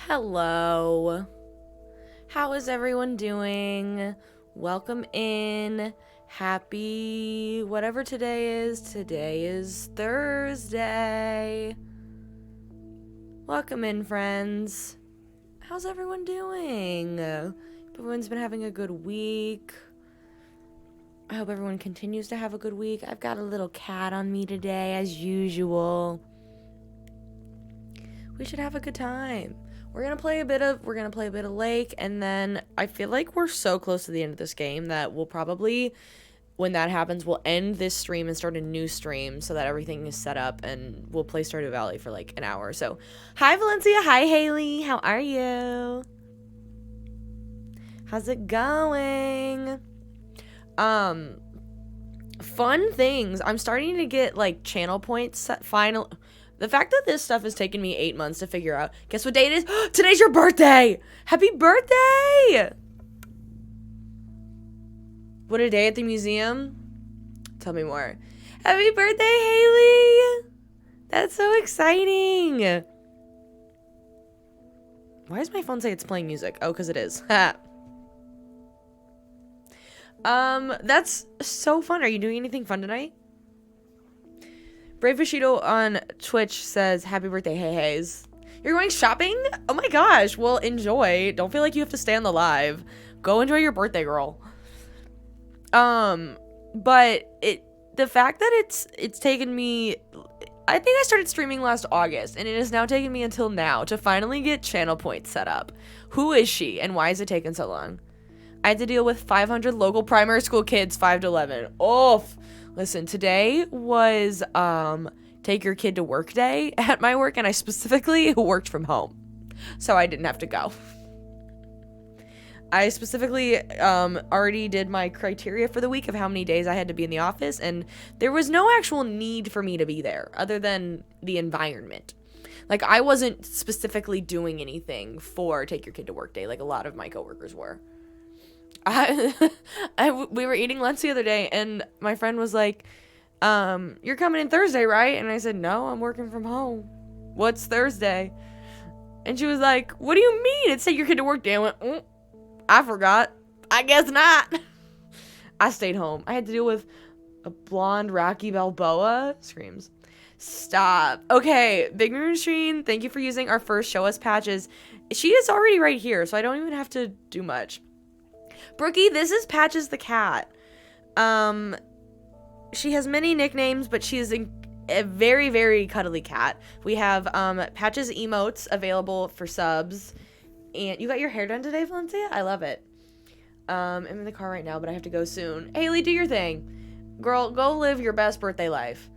Hello. How is everyone doing? Welcome in. Happy whatever today is. Today is Thursday. Welcome in, friends. How's everyone doing? Everyone's been having a good week. I hope everyone continues to have a good week. I've got a little cat on me today, as usual. We should have a good time. We're gonna play a bit of Lake, and then I feel like we're so close to the end of this game that we'll probably, when that happens, we'll end this stream and start a new stream so that everything is set up, and we'll play Stardew Valley for like an hour. So, hi Valencia, hi Haley, how are you? How's it going? Fun things. I'm starting to get like channel points final. The fact that this stuff has taken me 8 months to figure out. Guess what day it is? Today's your birthday! Happy birthday! What a day at the museum. Tell me more. Happy birthday, Haley! That's so exciting. Why does my phone say it's playing music? Oh, because it is. That's so fun. Are you doing anything fun tonight? Brave Bushido on Twitch says, happy birthday, hey hays. You're going shopping? Oh my gosh. Well, enjoy. Don't feel like you have to stay on the live. Go enjoy your birthday, girl. But the fact that it's taken me, I think I started streaming last August, and it has now taken me until now to finally get channel points set up. Who is she, and why has it taken so long? I had to deal with 500 local primary school kids, 5 to 11. Oof. Listen, today was take your kid to work day at my work, and I specifically worked from home, so I didn't have to go. I specifically already did my criteria for the week of how many days I had to be in the office, and there was no actual need for me to be there other than the environment. Like, I wasn't specifically doing anything for take your kid to work day like a lot of my coworkers were. We were eating lunch the other day, and my friend was like, you're coming in Thursday, right? And I said, no, I'm working from home. What's Thursday? And she was like, what do you mean? It's take your kid to work day. I went, I forgot. I guess not. I stayed home. I had to deal with a blonde Rocky Balboa. Screams. Stop. Okay, Big Moon Machine, thank you for using our first Show Us patches. She is already right here, so I don't even have to do much. Brookie, this is Patches the cat. She has many nicknames, but she is a very, very cuddly cat. We have Patches emotes available for subs. And you got your hair done today, Valencia? I love it. I'm in the car right now, but I have to go soon. Haley, do your thing. Girl, go live your best birthday life.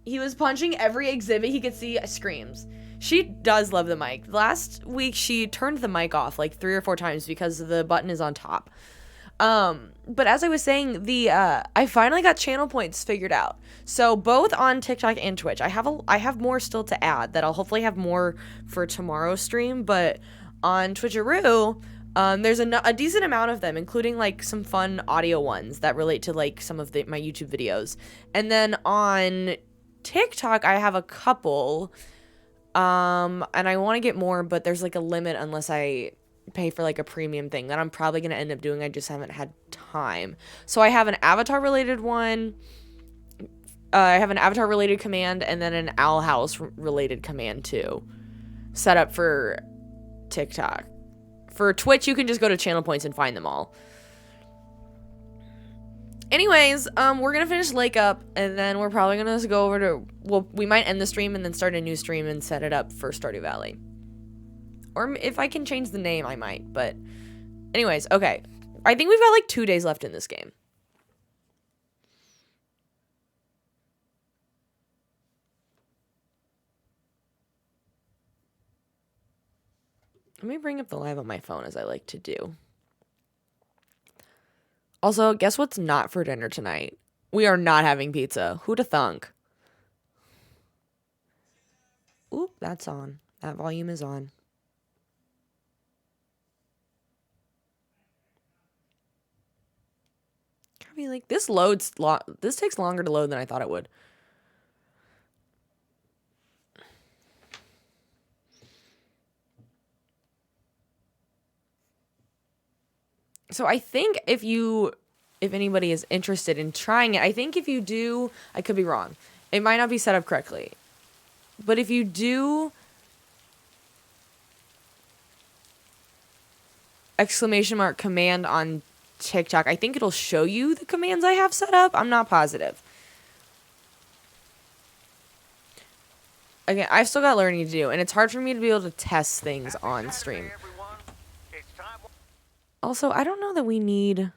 He was punching every exhibit he could see. Screams. She does love the mic. Last week, she turned the mic off like 3 or 4 times because the button is on top. But as I was saying, I finally got channel points figured out. So both on TikTok and Twitch, I have more still to add that I'll hopefully have more for tomorrow's stream. But on Twitcheroo, there's a decent amount of them, including like some fun audio ones that relate to like some of my YouTube videos. And then on TikTok, I have a couple. And I want to get more, but there's like a limit unless I pay for like a premium thing that I'm probably going to end up doing. I just haven't had time. So I have an avatar related one. I have an avatar related command and then an Owl House related command too, set up for TikTok. For Twitch, you can just go to channel points and find them all. Anyways, we're gonna finish Lake up, and then we're probably gonna go over to, well, we might end the stream and then start a new stream and set it up for Stardew Valley. Or if I can change the name, I might, but anyways, okay. I think we've got like 2 days left in this game. Let me bring up the live on my phone as I like to do. Also, guess what's not for dinner tonight? We are not having pizza. Who'da thunk? Oop, that's on. That volume is on. I mean, like, this takes longer to load than I thought it would. So I think if anybody is interested in trying it, I think if you do, I could be wrong. It might not be set up correctly. But if you do !command on TikTok, I think it'll show you the commands I have set up. I'm not positive. Again, I've still got learning to do, and it's hard for me to be able to test things on stream. Also, I don't know that we need...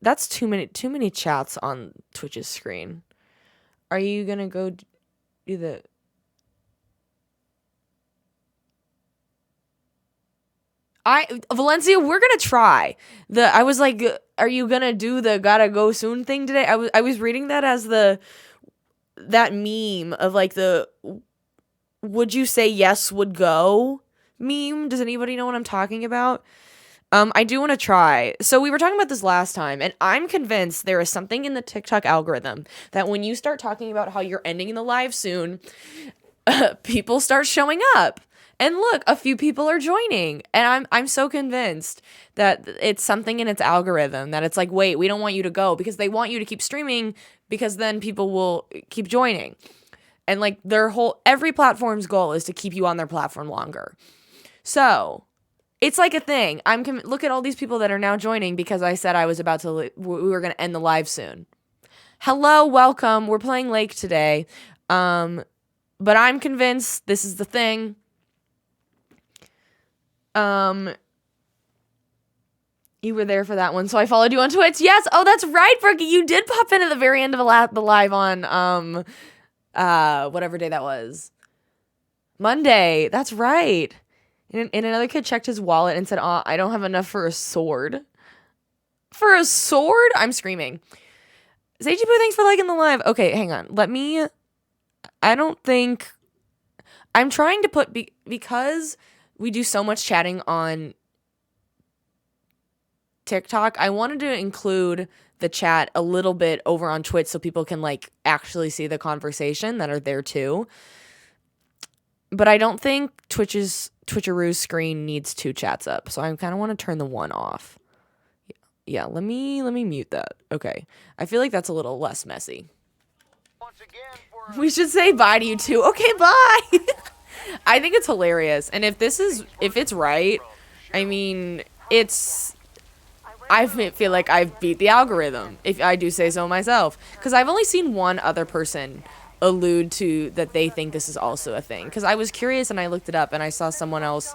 That's too many chats on Twitch's screen. Are you gonna go do the... Valencia, we're gonna try. I was like, are you gonna do the gotta go soon thing today? I was reading that as that meme of like the would you say yes would go meme. Does anybody know what I'm talking about? I do want to try. So we were talking about this last time, and I'm convinced there is something in the TikTok algorithm that when you start talking about how you're ending the live soon, people start showing up. And look, a few people are joining. And I'm so convinced that it's something in its algorithm that it's like, wait, we don't want you to go, because they want you to keep streaming, because then people will keep joining. And like every platform's goal is to keep you on their platform longer. So it's like a thing. Look at all these people that are now joining because I said I was about to, we were going to end the live soon. Hello, welcome. We're playing Lake today. But I'm convinced this is the thing. You were there for that one, so I followed you on Twitch. Yes. Oh, that's right, Brookie. You did pop in at the very end of the live on, whatever day that was. Monday. That's right. And another kid checked his wallet and said, I don't have enough for a sword. For a sword? I'm screaming. Seiji Poo, thanks for liking the live. Okay, hang on. I don't think... I'm trying to put... Because we do so much chatting on TikTok, I wanted to include the chat a little bit over on Twitch so people can, like, actually see the conversation that are there, too. But I don't think Twitcheroo's screen needs 2 chats up, so I kind of want to turn the one off. Yeah, let me mute that. Okay. I feel like that's a little less messy. We should say bye to you too. Okay, bye. I think it's hilarious. And if it's right, I mean, I feel like I've beat the algorithm, if I do say so myself. Because I've only seen one other person allude to that they think this is also a thing. Because I was curious and I looked it up and I saw someone else,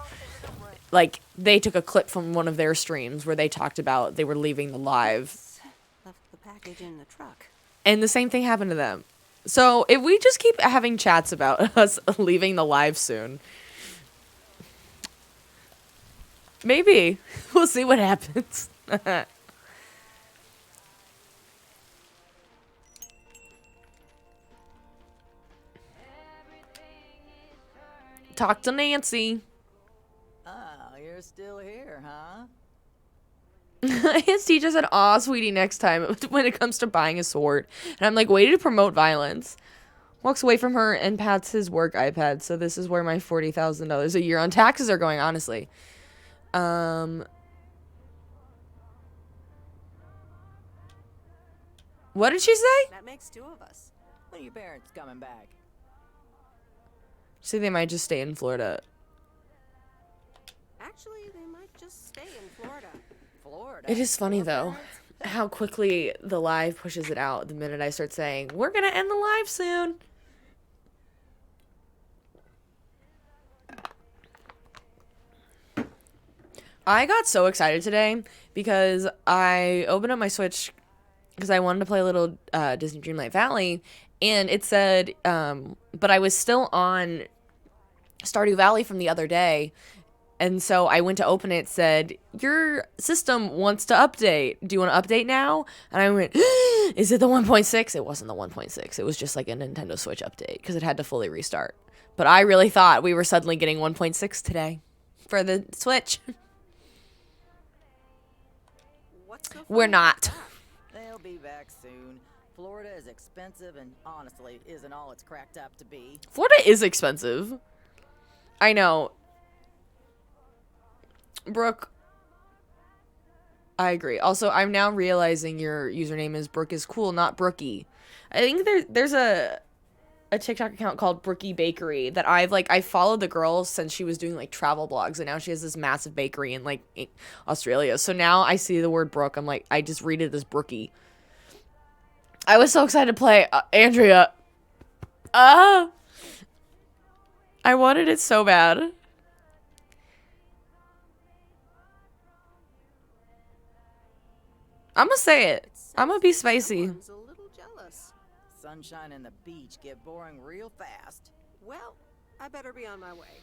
like, they took a clip from one of their streams where they talked about they were leaving the live. Left the package in the truck. And the same thing happened to them. So if we just keep having chats about us leaving the live soon, maybe we'll see what happens. Talk to Nancy. Oh, you're still here, huh? His teacher said, aw, sweetie, next time when it comes to buying a sword. And I'm like, way to promote violence. Walks away from her and pats his work iPad. So this is where my $40,000 a year on taxes are going, honestly. What did she say? That makes 2 of us. When are your parents coming back? She said they might just stay in Florida. Actually, they might just stay in Florida. Florida? It is funny, Your though, parents? how quickly the live pushes it out the minute I start saying, we're going to end the live soon. I got so excited today because I opened up my Switch because I wanted to play a little Disney Dreamlight Valley, and it said, but I was still on Stardew Valley from the other day, and so I went to open it. It said, your system wants to update. Do you want to update now? And I went, is it the 1.6? It wasn't the 1.6. It was just like a Nintendo Switch update because it had to fully restart. But I really thought we were suddenly getting 1.6 today for the Switch. What's so We're funny not. about They'll be back soon. Florida is expensive and honestly isn't all it's cracked up to be. Florida is expensive. I know. Brooke, I agree. Also, I'm now realizing your username is Brooke is cool, not Brookie. I think there's a TikTok account called Brookie Bakery that I followed the girl since she was doing like travel blogs, and now she has this massive bakery in like Australia. So now I see the word Brooke, I'm like, I just read it as Brookie. I was so excited to play Andrea. I wanted it so bad. I'm gonna say it. I'm gonna be spicy. Someone's a little jealous. Sunshine and the beach get boring real fast. Well, I better be on my way.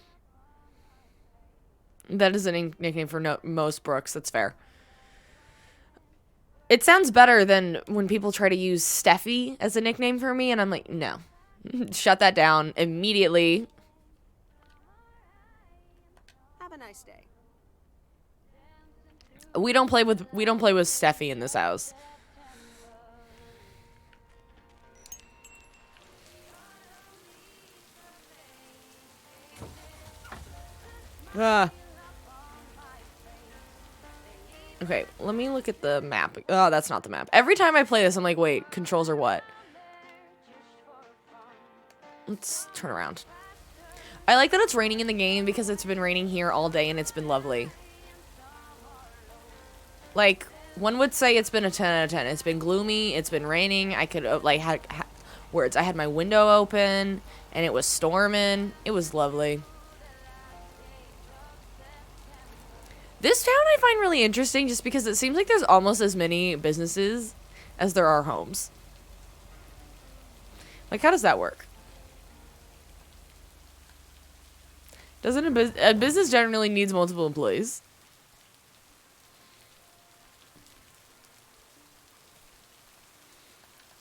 That is a nickname for most Brooks. That's fair. It sounds better than when people try to use Steffi as a nickname for me, and I'm like, no. Shut that down immediately. Have a nice day. We don't play with Steffi in this house. Okay, let me look at the map. Oh, that's not the map. Every time I play this, I'm like, wait, controls are what? Let's turn around. I like that it's raining in the game because it's been raining here all day and it's been lovely. Like, one would say it's been a 10 out of 10. It's been gloomy, it's been raining. I could, like, words. I had my window open and it was storming. It was lovely. This town I find really interesting just because it seems like there's almost as many businesses as there are homes. Like, how does that work? Doesn't a business generally needs multiple employees?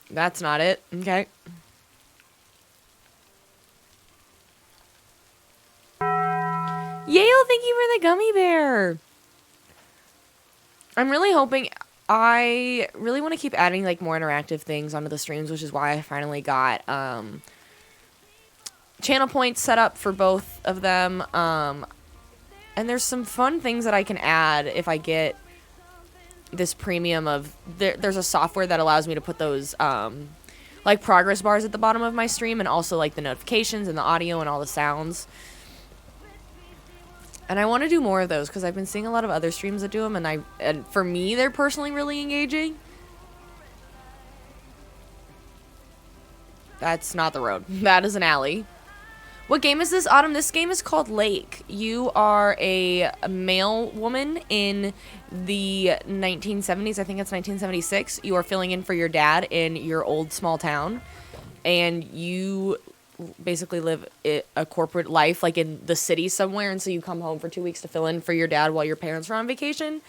That's not it. Okay. Yale, thank you for the gummy bear. I'm really hoping, I really want to keep adding like more interactive things onto the streams, which is why I finally got channel points set up for both of them. And there's some fun things that I can add if I get this premium of, there's a software that allows me to put those like progress bars at the bottom of my stream, and also like the notifications and the audio and all the sounds. And I want to do more of those because I've been seeing a lot of other streams that do them, and for me, they're personally really engaging. That's not the road. That is an alley. What game is this, Autumn? This game is called Lake. You are a male woman in the 1970s. I think it's 1976. You are filling in for your dad in your old small town, and you basically live a corporate life like in the city somewhere, and so you come home for 2 weeks to fill in for your dad while your parents are on vacation.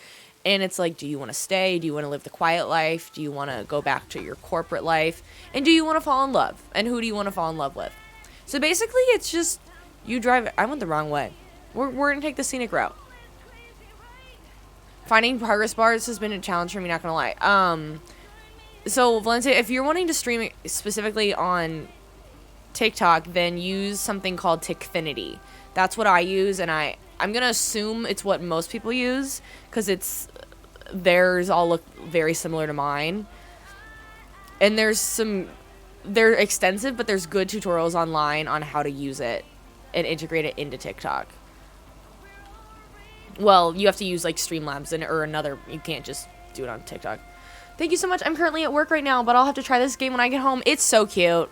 And it's like, do you want to stay? Do you want to live the quiet life? Do you want to go back to your corporate life? And do you want to fall in love? And who do you want to fall in love with? So basically it's just, you drive. I went the wrong way. We're gonna take the scenic route. Finding progress bars has been a challenge for me, not gonna lie. So Valencia, if you're wanting to stream it specifically on TikTok, then use something called Tickfinity. That's what I use, and I'm gonna assume it's what most people use because theirs all look very similar to mine. And they're extensive, but there's good tutorials online on how to use it and integrate it into TikTok. Well, you have to use like Streamlabs or another. You can't just do it on TikTok. Thank you so much. I'm currently at work right now, but I'll have to try this game when I get home. It's so cute.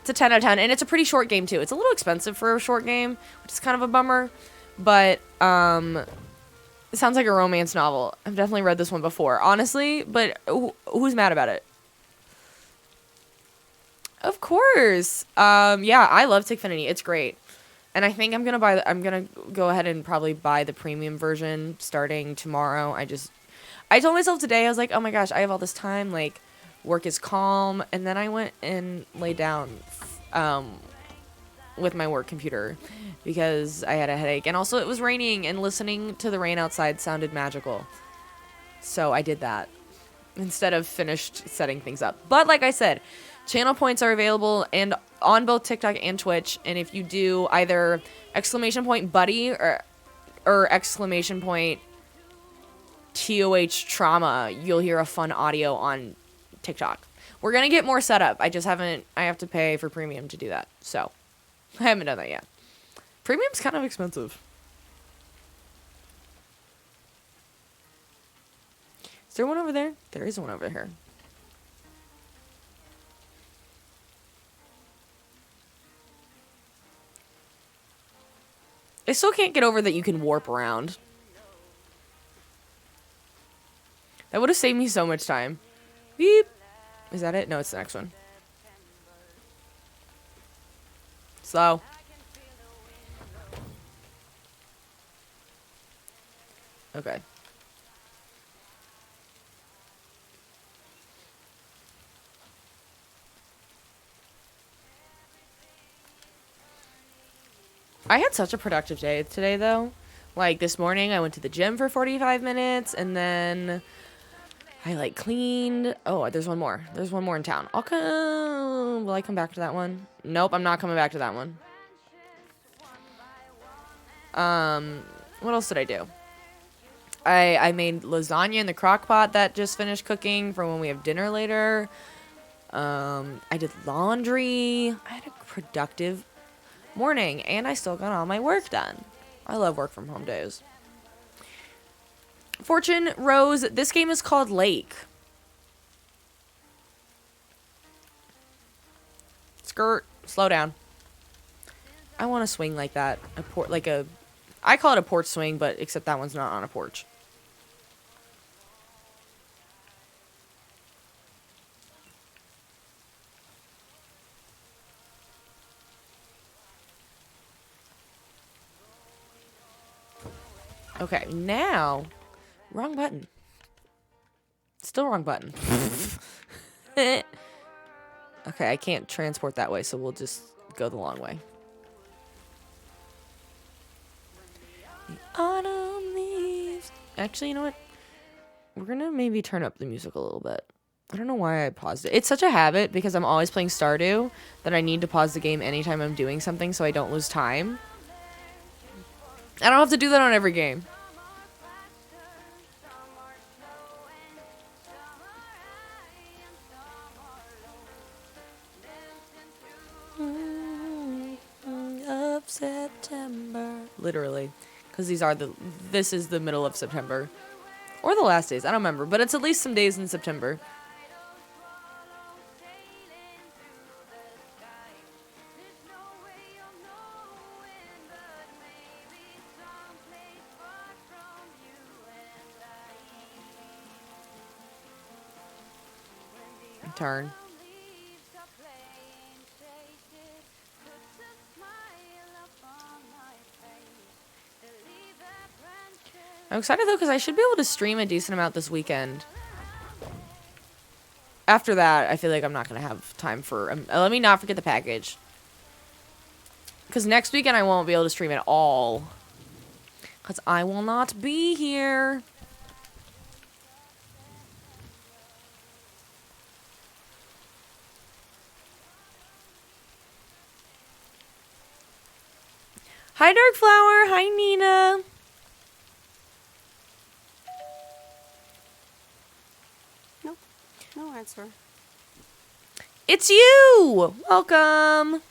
It's a 10 out of 10, and it's a pretty short game too. It's a little expensive for a short game, which is kind of a bummer, but it sounds like a romance novel. I've definitely read this one before, honestly, but who's mad about it? Of course. Yeah, I love Tickfinity. It's great. And I think I'm gonna go ahead and probably buy the premium version starting tomorrow. I told myself today, I was like, oh my gosh, I have all this time, like, work is calm, and then I went and laid down with my work computer because I had a headache, and also it was raining, and listening to the rain outside sounded magical. So I did that instead of finished setting things up. But like I said, channel points are available and on both TikTok and Twitch, and if you do either exclamation point buddy or exclamation point TOH trauma, you'll hear a fun audio on TikTok. We're going to get more set up. I have to pay for premium to do that. So, I haven't done that yet. Premium's kind of expensive. Is there one over there? There is one over here. I still can't get over that you can warp around. That would have saved me so much time. Beep. Is that it? No, it's the next one. Slow. Okay. I had such a productive day today, though. Like, this morning, I went to the gym for 45 minutes, and then I, like, cleaned. Oh, there's one more. There's one more in town. I'll come. Will I come back to that one? Nope, I'm not coming back to that one. What else did I do? I made lasagna in the crock pot that just finished cooking for when we have dinner later. I did laundry. I had a productive morning, and I still got all my work done. I love work from home days. Fortune Rose, this game is called Lake. Skirt, slow down. I want to swing like that. I call it a porch swing, but except that one's not on a porch. Okay, now, wrong button. Still wrong button. Okay, I can't transport that way, so we'll just go the long way. The autumn leaves. Actually, you know what? We're gonna maybe turn up the music a little bit. I don't know why I paused it. It's such a habit because I'm always playing Stardew that I need to pause the game anytime I'm doing something so I don't lose time. I don't have to do that on every game. Of September. Literally. Because this is the middle of September. Or the last days. I don't remember. But it's at least some days in September. Turn. I'm excited though because I should be able to stream a decent amount this weekend. After that, I feel like I'm not going to have time for... let me not forget the package. Because next weekend I won't be able to stream at all. Because I will not be here. Hi, Dark Flower. Hi, Nina. Nope. No answer. It's you! Welcome!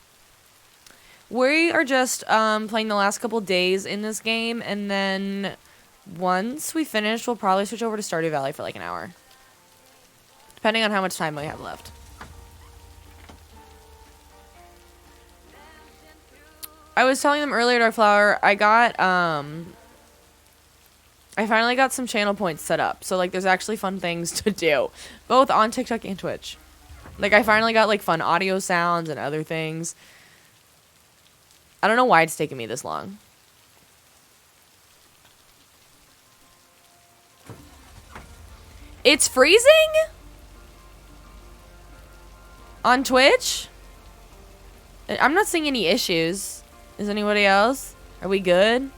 We are just playing the last couple days in this game, and then once we finish, we'll probably switch over to Stardew Valley for like an hour. Depending on how much time we have left. I was telling them earlier, Dark Flower, I finally got some channel points set up. So, like, there's actually fun things to do. Both on TikTok and Twitch. Like, I finally got, like, fun audio sounds and other things. I don't know why it's taking me this long. It's freezing? On Twitch? I'm not seeing any issues. Is anybody else? Are we good?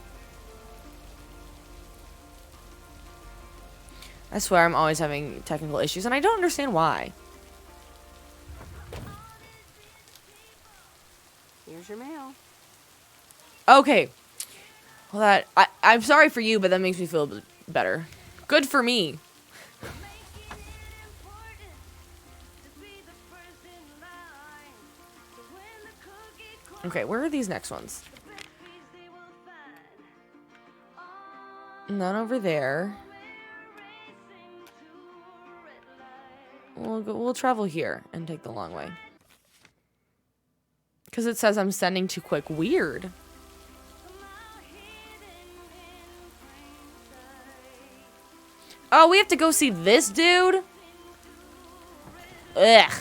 I swear I'm always having technical issues, and I don't understand why. Here's your mail. Okay. Well, I'm sorry for you, but that makes me feel better. Good for me. Okay, where are these next ones? None over there. We'll travel here and take the long way. Because it says I'm sending too quick. Weird. Oh, we have to go see this dude? Ugh.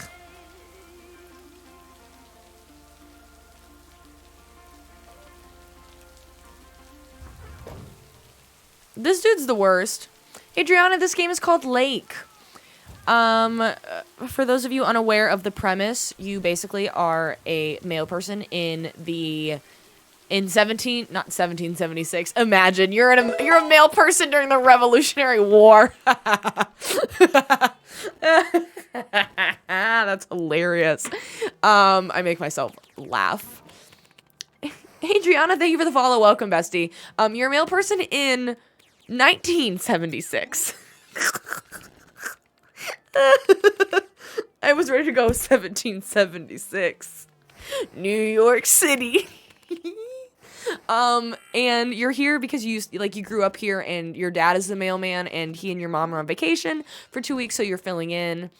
This dude's the worst. Adriana, this game is called Lake. For those of you unaware of the premise, you basically are a male person in 1776. Imagine you're a male person during the Revolutionary War. That's hilarious. I make myself laugh. Adriana, thank you for the follow. Welcome, bestie. You're a male person in 1976. I was ready to go 1776. New York City. And you're here because you grew up here and your dad is the mailman and he and your mom are on vacation for 2 weeks, so you're filling in.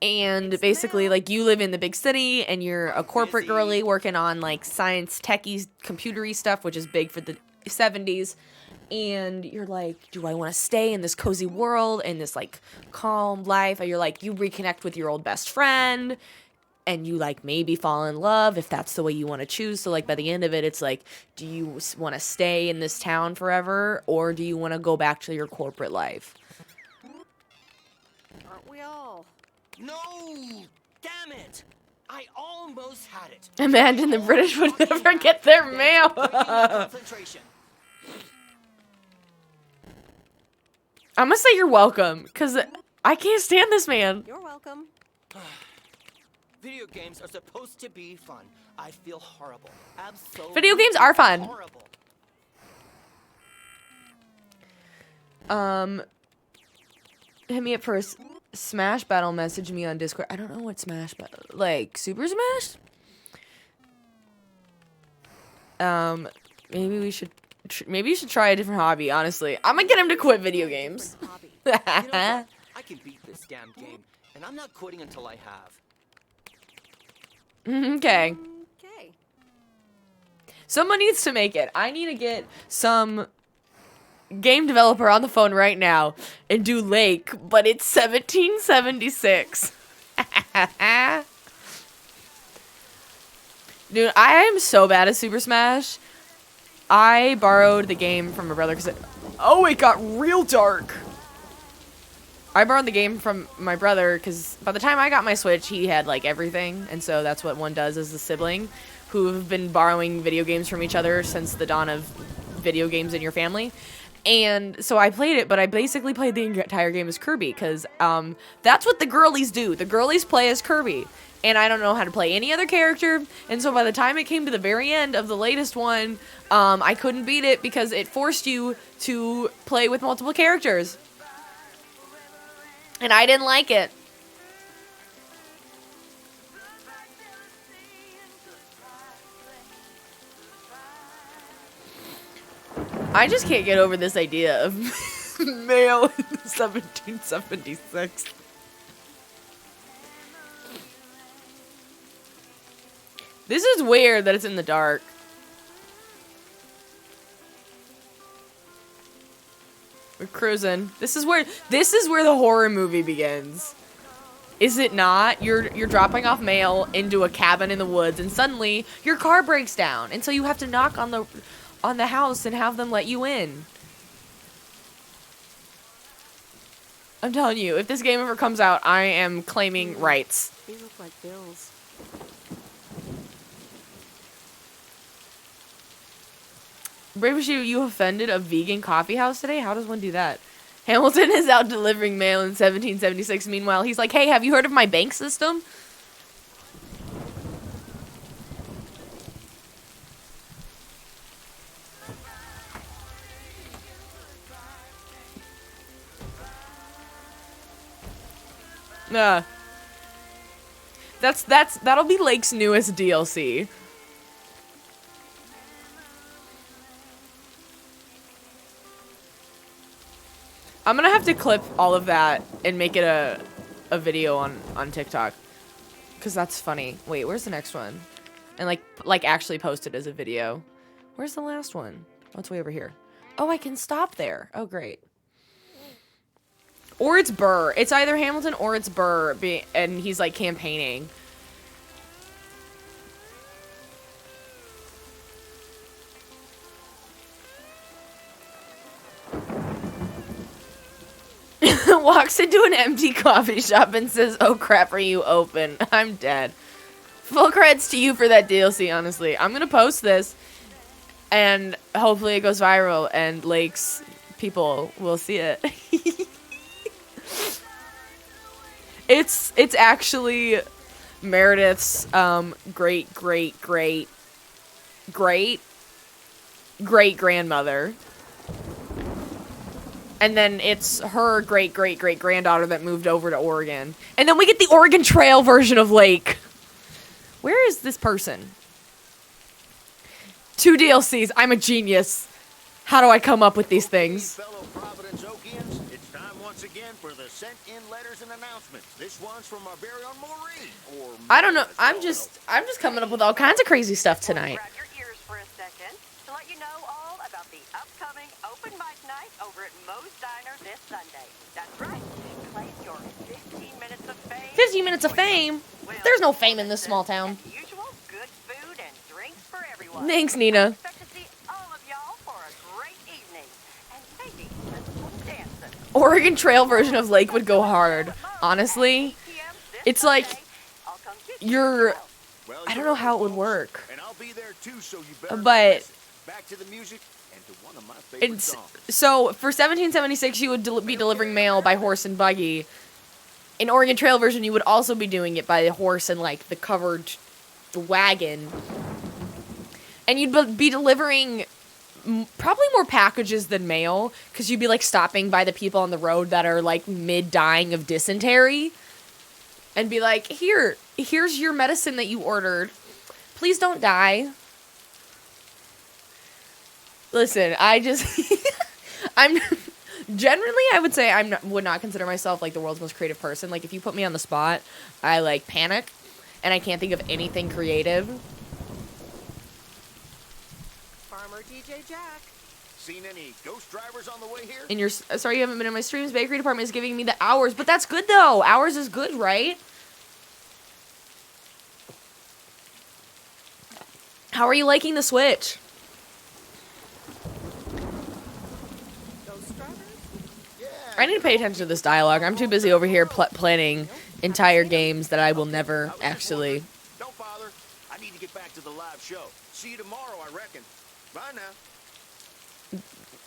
And basically, like, you live in the big city and you're a corporate girly working on, like, science, techie, computery stuff, which is big for the 70s. And you're like, do I want to stay in this cozy world, in this, like, calm life? And you're like, you reconnect with your old best friend, and you, like, maybe fall in love if that's the way you want to choose. So, like, by the end of it, it's like, do you want to stay in this town forever, or do you want to go back to your corporate life? Aren't we all? No! Damn it! I almost had it. Imagine the British would never get their mail. Concentration. I'm gonna say you're welcome, because I can't stand this man. You're welcome. Video games are supposed to be fun. I feel horrible. Absolutely. Video games are fun. Horrible. Hit me up for a Smash battle. Message me on Discord. I don't know what Smash battle, like Super Smash. Maybe we should. Maybe you should try a different hobby. Honestly, I'm gonna get him to quit video games. Hobby. You know what? I can beat this damn game, and I'm not quitting until I have. Okay. Okay. Someone needs to make it. I need to get some game developer on the phone right now and do Lake, but it's 1776. Dude, I am so bad at Super Smash. I borrowed the game from my brother because it got real dark. I borrowed the game from my brother because by the time I got my Switch, he had, like, everything. And so that's what one does as a sibling who have been borrowing video games from each other since the dawn of video games in your family. And so I played it, but I basically played the entire game as Kirby because that's what the girlies do. The girlies play as Kirby. And I don't know how to play any other character. And so by the time it came to the very end of the latest one, I couldn't beat it because it forced you to play with multiple characters. And I didn't like it. I just can't get over this idea of mail in 1776. This is weird that it's in the dark. We're cruising. This is where the horror movie begins. Is it not? You're dropping off mail into a cabin in the woods and suddenly your car breaks down. And so you have to knock on the house and have them let you in. I'm telling you, if this game ever comes out, I am claiming rights. These look like bills. Brave you offended a vegan coffee house today? How does one do that? Hamilton is out delivering mail in 1776. Meanwhile, he's like, hey, have you heard of my bank system? That'll be Lake's newest DLC. I'm gonna have to clip all of that and make it a video on TikTok. Cause that's funny. Wait, where's the next one? And like actually post it as a video. Where's the last one? Oh, it's way over here. Oh, I can stop there. Oh, great. Or it's Burr. It's either Hamilton or it's Burr, and he's like campaigning. Walks into an empty coffee shop and says, "Oh crap, are you open?" I'm dead. Full creds to you for that DLC, honestly. I'm gonna post this, and hopefully it goes viral, and Lake's people will see it. It's actually Meredith's great grandmother. And then it's her great granddaughter that moved over to Oregon. And then we get the Oregon Trail version of Lake. Where is this person? 2 DLCs. I'm a genius. How do I come up with these things? Fellow Providence Okians, it's time once again for the sent-in letters and announcements. This one's from our very own Maureen. I don't know. I'm just coming up with all kinds of crazy stuff tonight. Grab your ears for a second to let you know all about the upcoming open mic night over at Moe's Diner this Sunday. That's right. Claim your 15 minutes of fame. 15 minutes of fame? There's no fame in this small town. As usual, good food and drinks for everyone. Thanks, I Nina. expect to see all of y'all for a great evening. And maybe some dancing. Oregon Trail version of Lake would go hard. Honestly, it's like you're... I don't know how it would work. And I'll be there too, so you better But miss it. Back to the music and to one of my favorite it's songs. so for 1776 you would be delivering mail by horse and buggy. In Oregon Trail version, you would also be doing it by horse and like the covered wagon, and you'd be delivering probably more packages than mail because you'd be like stopping by the people on the road that are like mid dying of dysentery, and be like, here's your medicine that you ordered. Please don't die. Listen, I'm generally, I would say would not consider myself like the world's most creative person. Like if you put me on the spot, I like panic and I can't think of anything creative. Farmer DJ Jack. Seen any ghost drivers on the way here? And sorry you haven't been in my streams. Bakery department is giving me the hours, but that's good though. Hours is good, right? How are you liking the Switch? Ghost drivers? I need to pay attention to this dialogue. I'm too busy over here planning entire games that I will never actually... Don't bother. I need to get back to the live show. See you tomorrow, I reckon. Bye now.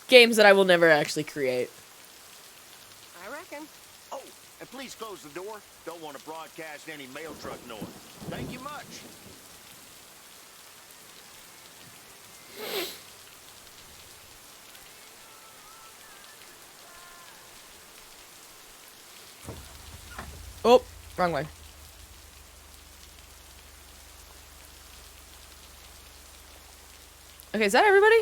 Games that I will never actually create. I reckon. Oh, and please close the door. Don't want to broadcast any mail truck noise. Thank you much. Oh, wrong way. Okay, is that everybody?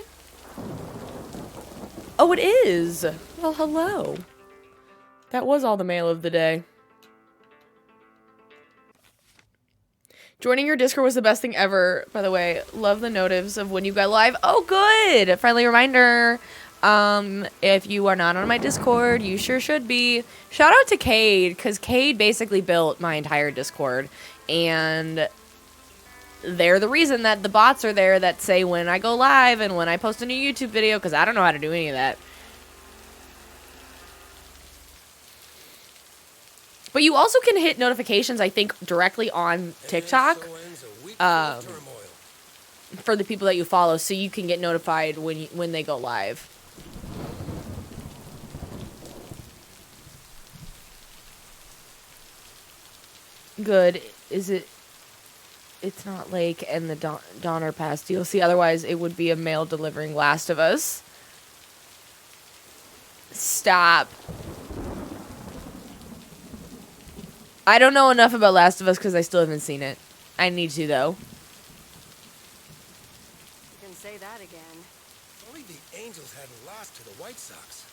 Oh, it is. Well, hello. That was all the mail of the day. Joining your Discord was the best thing ever, by the way. Love the notives of when you got live. Oh, good. Friendly reminder. If you are not on my Discord, you sure should be. Shout out to Cade, because Cade basically built my entire Discord. And they're the reason that the bots are there that say when I go live and when I post a new YouTube video, because I don't know how to do any of that. But you also can hit notifications, I think, directly on TikTok for the people that you follow, so you can get notified when they go live. Good. Is it... It's not Lake and the Donner Pass DLC. Otherwise, it would be a mail delivering Last of Us. Stop. I don't know enough about Last of Us because I still haven't seen it. I need to, though. You can say that again. If only the Angels hadn't lost to the White Sox.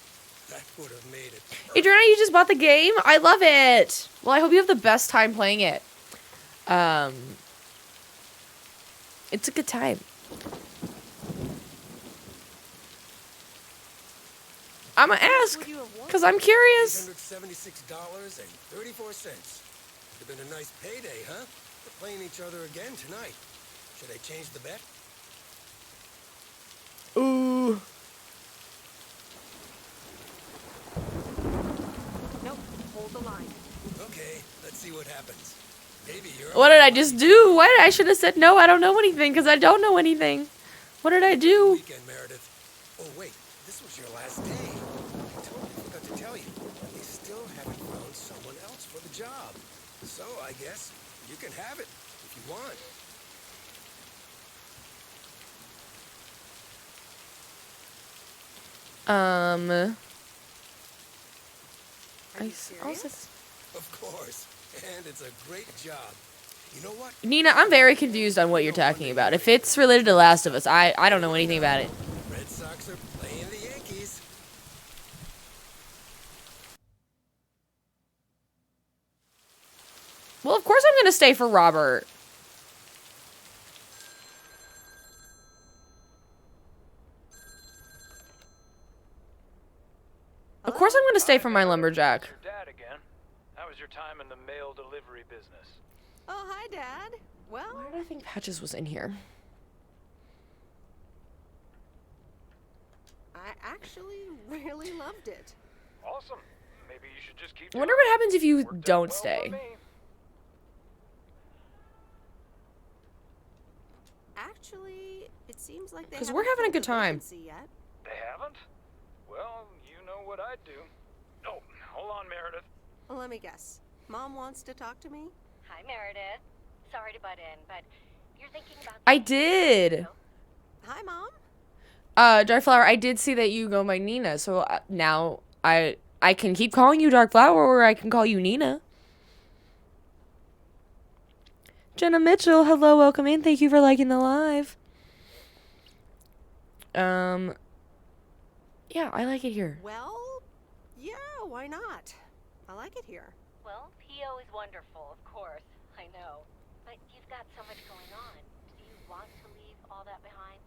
That would have made it. Adriana, you just bought the game? I love it. Well, I hope you have the best time playing it. It's a good time. I'm gonna ask, Would you have won? because I'm curious. $876.34. Would have been a nice payday, huh? We're playing each other again tonight. Should I change the bet? Ooh. Nope. Hold the line. Okay, let's see what happens. Maybe you're. What did I just do? Why did I should have said no? I don't know anything because I don't know anything. What did I do? Weekend, Meredith. Oh wait, this was your last day. I totally forgot to tell you. They still haven't found someone else for the job. So I guess you can have it if you want. Are I you s- also- serious? Of course. And it's a great job. You know what? Nina, I'm very confused on what you're talking about. If it's related to Last of Us, I don't know anything about it. Red Sox are playing the Yankees. Well, of course I'm gonna stay for Robert. Of course I'm gonna stay for my lumberjack. Your dad again. How was your time in the mail delivery business? Oh, hi, Dad. Well, Why did I think Patches was in here? I actually really loved it. Awesome. Maybe you should just keep. I wonder what happens if you Worked out don't well for stay. me. Actually, it seems like they 'Cause haven't we're having a filled good the time. vacancy yet. They haven't? Well, you know what I'd do. Oh, hold on, Meredith. Well, let me guess. Mom wants to talk to me? Hi, Meredith. Sorry to butt in, but you're thinking about. I did. Hi, Mom. Dark Flower, I did see that you go by Nina, so now I can keep calling you Dark Flower, or I can call you Nina. Jenna Mitchell, hello, welcome in. Thank you for liking the live. Yeah, I like it here. Well, yeah, why not? I like it here. Well, PO is wonderful, of course. I know. But you've got so much going on. Do you want to leave all that behind?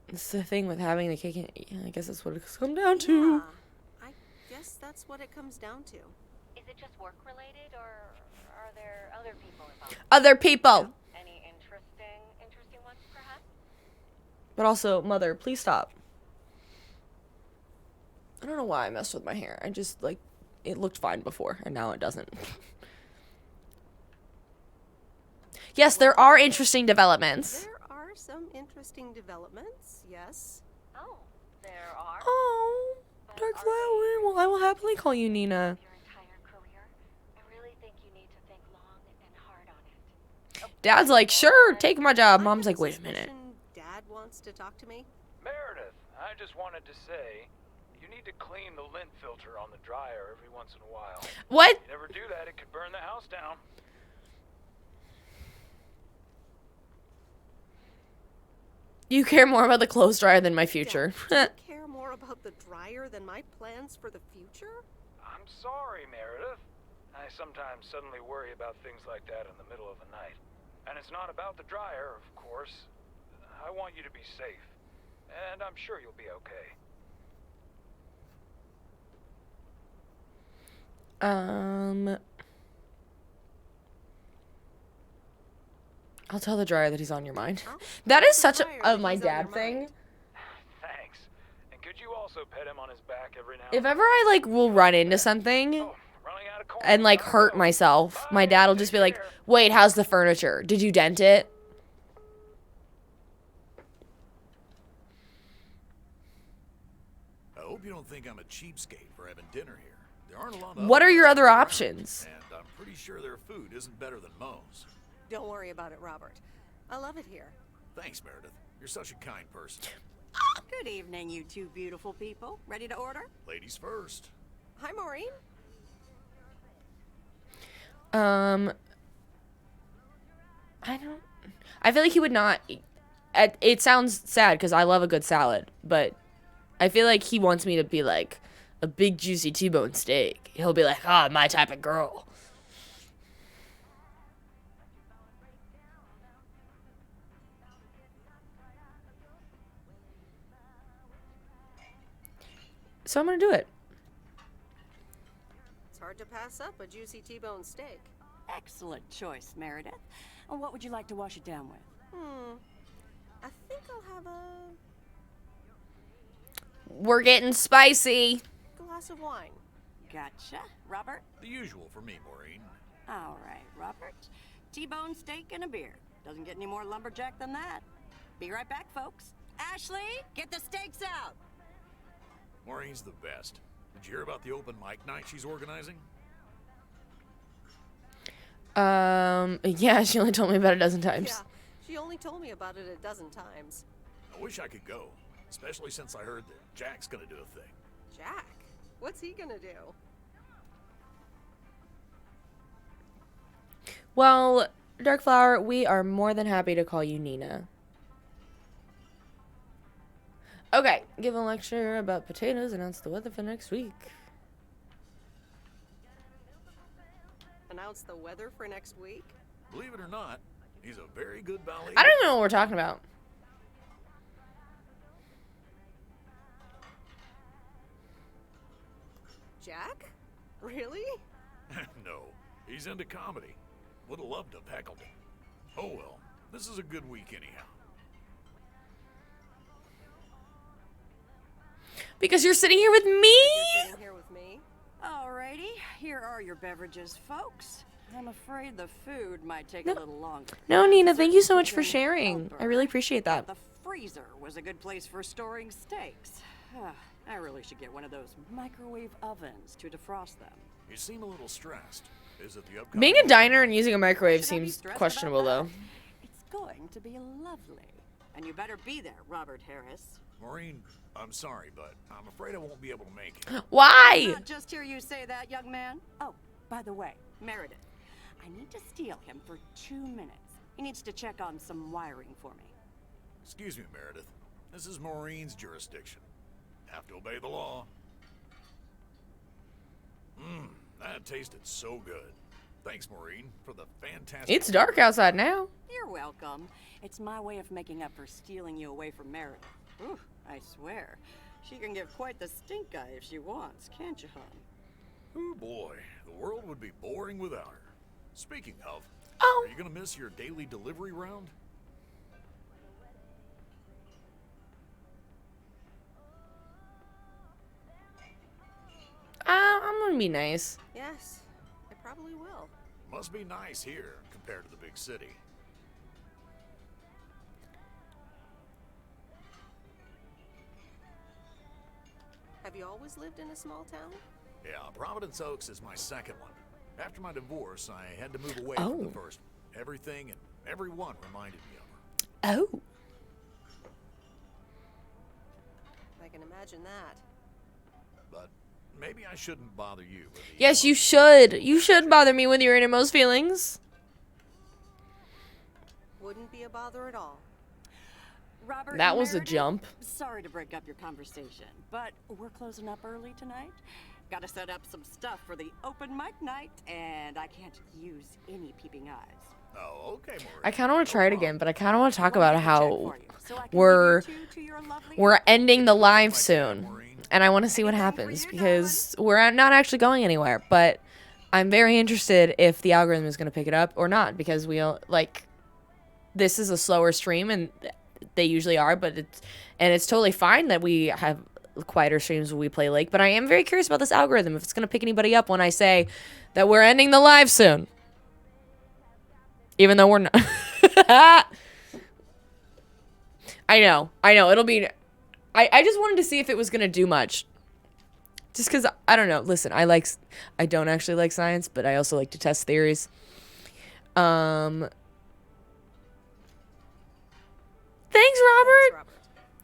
It's the thing with having the cake. Yeah, I guess that's what it's come down to. Yeah, I guess that's what it comes down to. Is it just work related, or are there other people involved? Other people. Any interesting ones, perhaps? But also, Mother, please stop. I don't know why I messed with my hair. I just, like, it looked fine before, and now it doesn't. Yes, there are interesting developments. There are some interesting developments, yes. Oh, there are. Oh, Dark Flower. Well, I will happily call you Nina. Your entire career. I really think you need to think long and hard on it. Dad's like, sure, take my job. I Mom's have like, a wait a minute. suspicion Dad wants to talk to me. Meredith, I just wanted to say, you need to clean the lint filter on the dryer every once in a while. What? You never do that, it could burn the house down. You care more about the clothes dryer than my future. Dad, do you care more about the dryer than my plans for the future? I'm sorry, Meredith. I sometimes suddenly worry about things like that in the middle of the night. And it's not about the dryer, of course. I want you to be safe. And I'm sure you'll be okay. I'll tell the dryer that he's on your mind. I'll That is tell such the a dryer that my he's on your dad thing. mind. Thanks. And could you also pet him on his back every now If and ever I like will run into something Oh, running out of corn. and like Gotta hurt go. myself, my Bye, dad will take just be like, care. "Wait, how's the furniture? Did you dent it?" I hope you don't think I'm a cheapskate for having dinner here. There aren't a lot of What are your other restaurants options? around, and I'm pretty sure their food isn't better than Moe's. Don't worry about it, Robert. I love it here. Thanks, Meredith. You're such a kind person. Good. Good evening, you two beautiful people. Ready to order? Ladies first. Hi, Maureen. I feel like he would not. It sounds sad because I love a good salad, but I feel like he wants me to be like a big juicy T-bone steak. He'll be like, "Ah, my type of girl." So I'm gonna do it. It's hard to pass up a juicy T-bone steak. Excellent choice, Meredith. And what would you like to wash it down with? I think I'll have a We're getting spicy. glass of wine. Gotcha. Robert? The usual for me, Maureen. All right, Robert. T-bone steak and a beer. Doesn't get any more lumberjack than that. Be right back, folks. Ashley, get the steaks out. Maureen's the best. Did you hear about the open mic night she's organizing? Yeah, she only told me about it a dozen times. Yeah, she only told me about it a dozen times. I wish I could go, especially since I heard that Jack's gonna do a thing. Jack? What's he gonna do? Well, Darkflower, we are more than happy to call you Nina. Okay, give a lecture about potatoes, announce the weather for next week. Announce the weather for next week? Believe it or not, he's a very good ballet. I don't even know what we're talking about. Jack? Really? No, he's into comedy. Would have loved to have heckled him. Oh well, this is a good week anyhow. Because you're sitting here with me? You're sitting here with me? Alrighty, here are your beverages, folks. I'm afraid the food might take a little longer. No, Nina, thank you so much for sharing. I really appreciate that. The freezer was a good place for storing steaks. I really should get one of those microwave ovens to defrost them. You seem a little stressed. Is it the upcoming... Being a diner and using a microwave Should I be seems stressed questionable, about though. that? It's going to be lovely. And you better be there, Robert Harris. Maureen, I'm sorry, but I'm afraid I won't be able to make it. Why? Not just hear you say that, young man. Oh, by the way, Meredith, I need to steal him for 2 minutes. He needs to check on some wiring for me. Excuse me, Meredith. This is Maureen's jurisdiction. Have to obey the law. That tasted so good. Thanks, Maureen, for the fantastic... It's dark outside now. You're welcome. It's my way of making up for stealing you away from Meredith. Ooh, I swear. She can give quite the stink eye if she wants, can't you, hon? Oh boy, the world would be boring without her. Speaking of, Oh. are you gonna miss your daily delivery round? I'm gonna be nice. Yes, I probably will. Must be nice here compared to the big city. Have you always lived in a small town? Yeah, Providence Oaks is my second one. After my divorce, I had to move away Oh. from the first. Everything and everyone reminded me of her. Oh. I can imagine that. But maybe I shouldn't bother you with the Yes, you should. You should bother me with your innermost feelings. Wouldn't be a bother at all. Robert, That was a Meredith, jump. Sorry to break up your conversation, but we're closing up early tonight. Got to set up some stuff for the open mic night, and I can't use any peeping eyes. Oh, okay, Maureen. I kind of want to try it again, but I kind of want to talk Let about me get a check how for you, so I can we're give you two to your lovely we're ending the live Like that, soon, Maureen. and I want to see what Anything for happens you, because we're not actually going anywhere. But I'm very interested if the algorithm is going to pick it up or not because this is a slower stream and they usually are, but it's totally fine that we have quieter streams when we play Lake. But I am very curious about this algorithm if it's going to pick anybody up when I say that we're ending the live soon, even though we're not. I know. It'll be. I just wanted to see if it was gonna do much. Just because I don't know. Listen, I don't actually like science, but I also like to test theories. Thanks, Robert. Robert.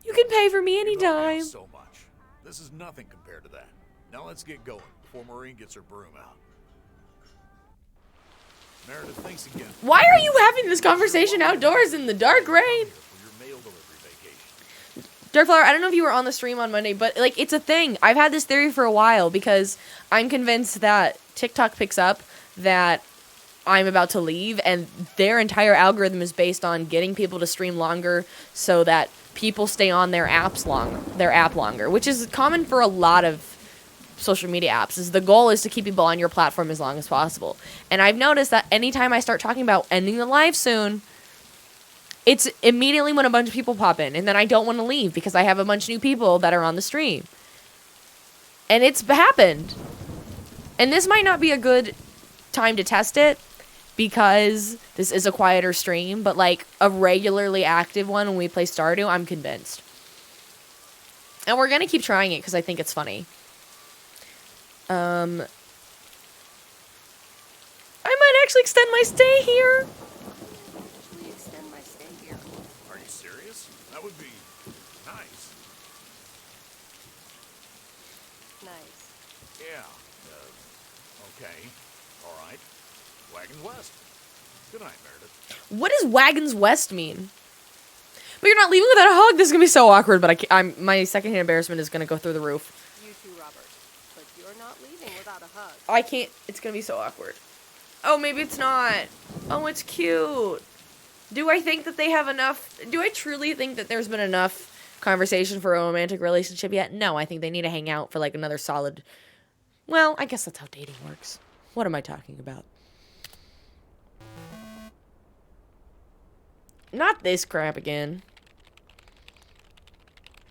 You can pay for me You helped me out anytime. so much. This is nothing compared to that. Now let's get going before Maureen gets her broom out. Meredith, thanks again. Why are you having this conversation outdoors in the dark rain? For your mail delivery vacation. Darkflower, I don't know if you were on the stream on Monday, but like it's a thing. I've had this theory for a while because I'm convinced that TikTok picks up that I'm about to leave, and their entire algorithm is based on getting people to stream longer so that people stay on their app longer, which is common for a lot of social media apps. Is the goal is to keep people on your platform as long as possible. And I've noticed that anytime I start talking about ending the live soon, it's immediately when a bunch of people pop in, and then I don't want to leave because I have a bunch of new people that are on the stream. And it's happened. And this might not be a good time to test it because this is a quieter stream, but like a regularly active one when we play Stardew, I'm convinced. And we're going to keep trying it because I think it's funny. I might actually extend my stay here. Actually extend my stay here. Are you serious? That would be nice. Nice. Yeah. Okay. All right. Wagons West. Good night, Meredith. What does Wagons West mean? But you're not leaving without a hug. This is gonna be so awkward. But my secondhand embarrassment is gonna go through the roof. You too, Robert. But you're not leaving without a hug. I can't. It's gonna be so awkward. Oh, maybe it's not. Oh, it's cute. Do I think that they have enough? Do I truly think that there's been enough conversation for a romantic relationship yet? No, I think they need to hang out for like another solid. Well, I guess that's how dating works. What am I talking about? Not this crap again.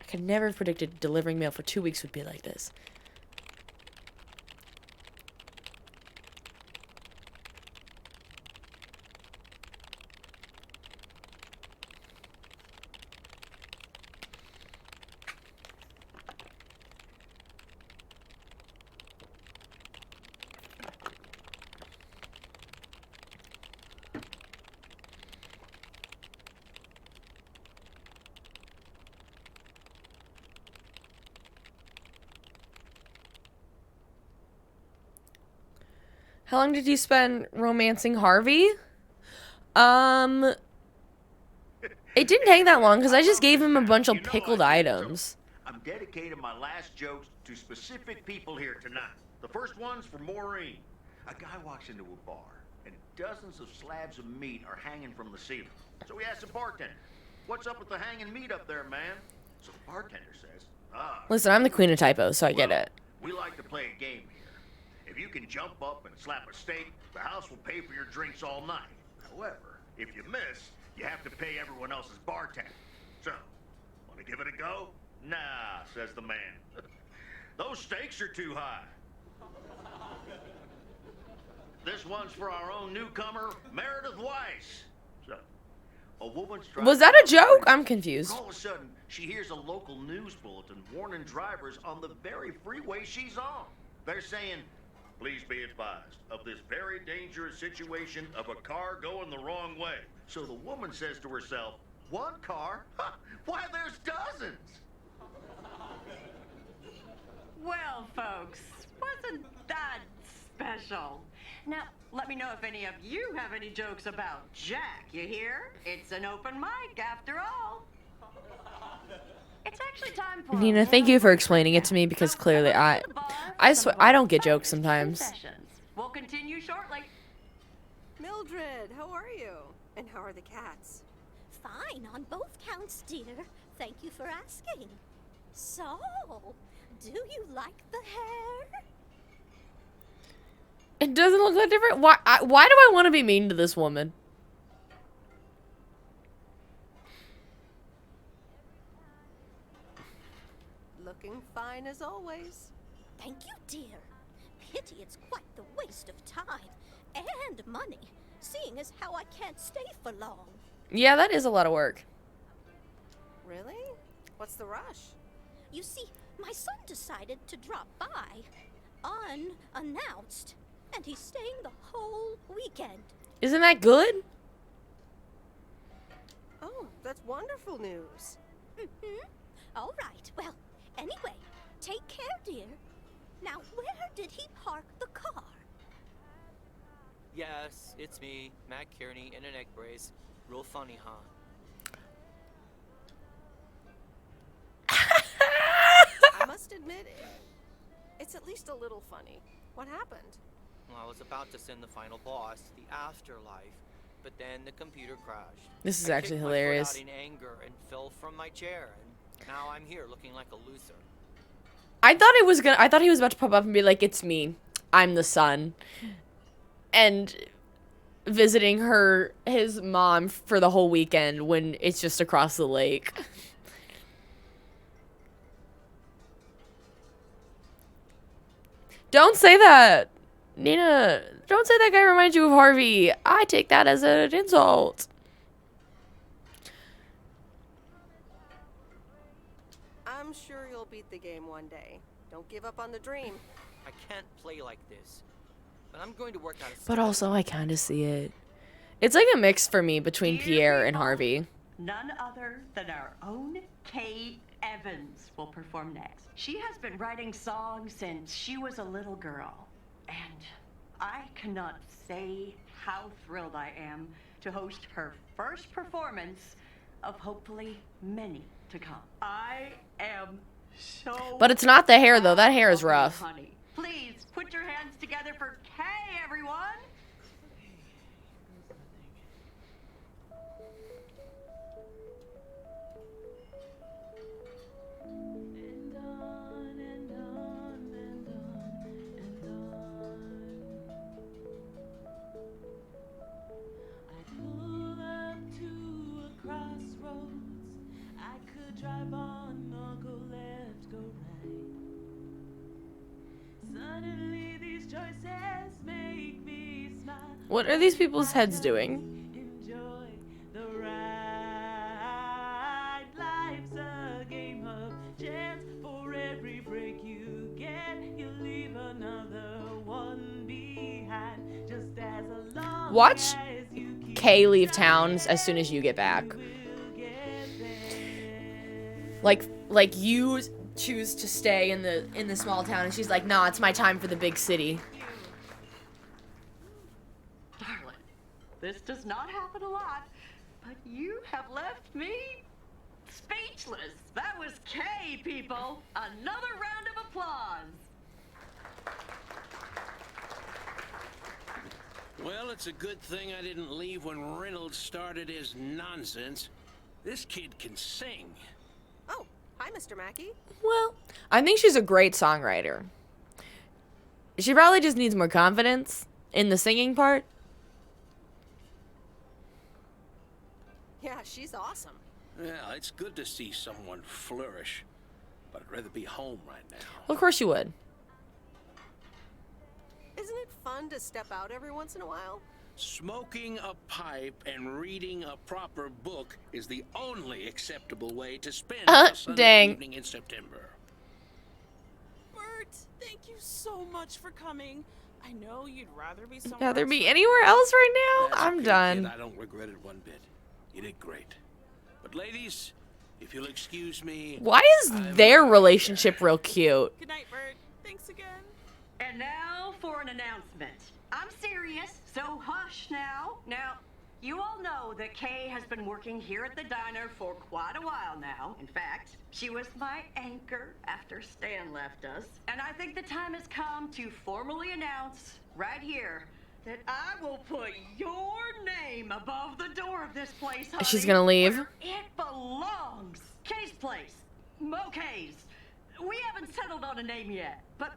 I could never have predicted delivering mail for 2 weeks would be like this. How long did you spend romancing Harvey? It didn't take that long because I just gave him a bunch of pickled items. I'm dedicating my last jokes to specific people here tonight. The first one's for Maureen. A guy walks into a bar, and dozens of slabs of meat are hanging from the ceiling. So he asks the bartender, "What's up with the hanging meat up there, man?" So the bartender says, Listen, I'm the queen of typos, so I get well, it. We like to play a game here. If you can jump up and slap a steak, the house will pay for your drinks all night. However, if you miss, you have to pay everyone else's bartender. So, want to give it a go? Nah, says the man. Those stakes are too high. This one's for our own newcomer, Meredith Weiss. So, a woman's driving Was that a down the joke? freeway. I'm confused. All of a sudden, she hears a local news bulletin warning drivers on the very freeway she's on. They're saying, "Please be advised of this very dangerous situation of a car going the wrong way." So the woman says to herself, "One car? Huh, why, there's dozens." Well, folks, wasn't that special? Now, let me know if any of you have any jokes about Jack, you hear? It's an open mic after all. It's actually time for Nina, thank you for explaining it to me because clearly I swear I don't get jokes sometimes. We'll continue shortly. Mildred, how are you? And how are the cats? Fine on both counts, dear. Thank you for asking. So, do you like the hair? It doesn't look that different. Why do I want to be mean to this woman? Looking fine as always. Thank you, dear. Pity it's quite the waste of time and money, seeing as how I can't stay for long. Yeah, that is a lot of work. Really? What's the rush? You see, my son decided to drop by, unannounced, and he's staying the whole weekend. Isn't that good? Oh, that's wonderful news. Mm-hmm. All right. Well, anyway, take care, dear. Now, where did he park the car? Yes, it's me, Matt Kearney, in an egg brace. Real funny, huh? I must admit, it's at least a little funny. What happened? Well, I was about to send the final boss to the afterlife, but then the computer crashed. This is I actually kicked my foot hilarious. out in anger and fell from my chair, and now I'm here looking like a loser. I thought he was about to pop up and be like, "It's me. I'm the son." And visiting his mom for the whole weekend when it's just across the lake. Don't say that. Nina, don't say that guy reminds you of Harvey. I take that as an insult. I'm sure you'll beat the game one day. Don't give up on the dream. I can't play like this, but I'm going to work out a But also, I kind of see it. It's like a mix for me between Pierre and Harvey. None other than our own Kay Evans will perform next. She has been writing songs since she was a little girl. And I cannot say how thrilled I am to host her first performance of hopefully many to come. I am so... But it's not the hair, though. That hair is rough. Honey, please put your hands together for Kay, everyone. Drive on or go left, go right. Suddenly these choices make me smile. What are these people's heads doing? Enjoy the ride. Life's a game of chance. For every break you get, you leave another one behind. Just as long Watch as you keep Kay leave town as soon as you get back. Like you choose to stay in the small town, and she's like, "Nah, it's my time for the big city." Darling, this does not happen a lot, but you have left me speechless. That was Kay, people. Another round of applause. Well, it's a good thing I didn't leave when Reynolds started his nonsense. This kid can sing. Oh, hi, Mr. Mackey. Well, I think she's a great songwriter. She probably just needs more confidence in the singing part. Yeah, she's awesome. Yeah, it's good to see someone flourish, but I'd rather be home right now. Well, of course you would. Isn't it fun to step out every once in a while? Smoking a pipe and reading a proper book is the only acceptable way to spend a Sunday dang. evening in September. Bert, thank you so much for coming. I know you'd rather be somewhere Rather else be right anywhere else right now? That's I'm okay, done. kid. I don't regret it one bit. You did great. But ladies, if you'll excuse me... Why is their relationship real cute? Good night, Bert. Thanks again. And now for an announcement. I'm serious, so hush now. Now, you all know that Kay has been working here at the diner for quite a while now. In fact, she was my anchor after Stan left us. And I think the time has come to formally announce right here that I will put your name above the door of this place, honey. She's gonna leave. Where it belongs. Kay's place. Mo Kay's. We haven't settled on a name yet, but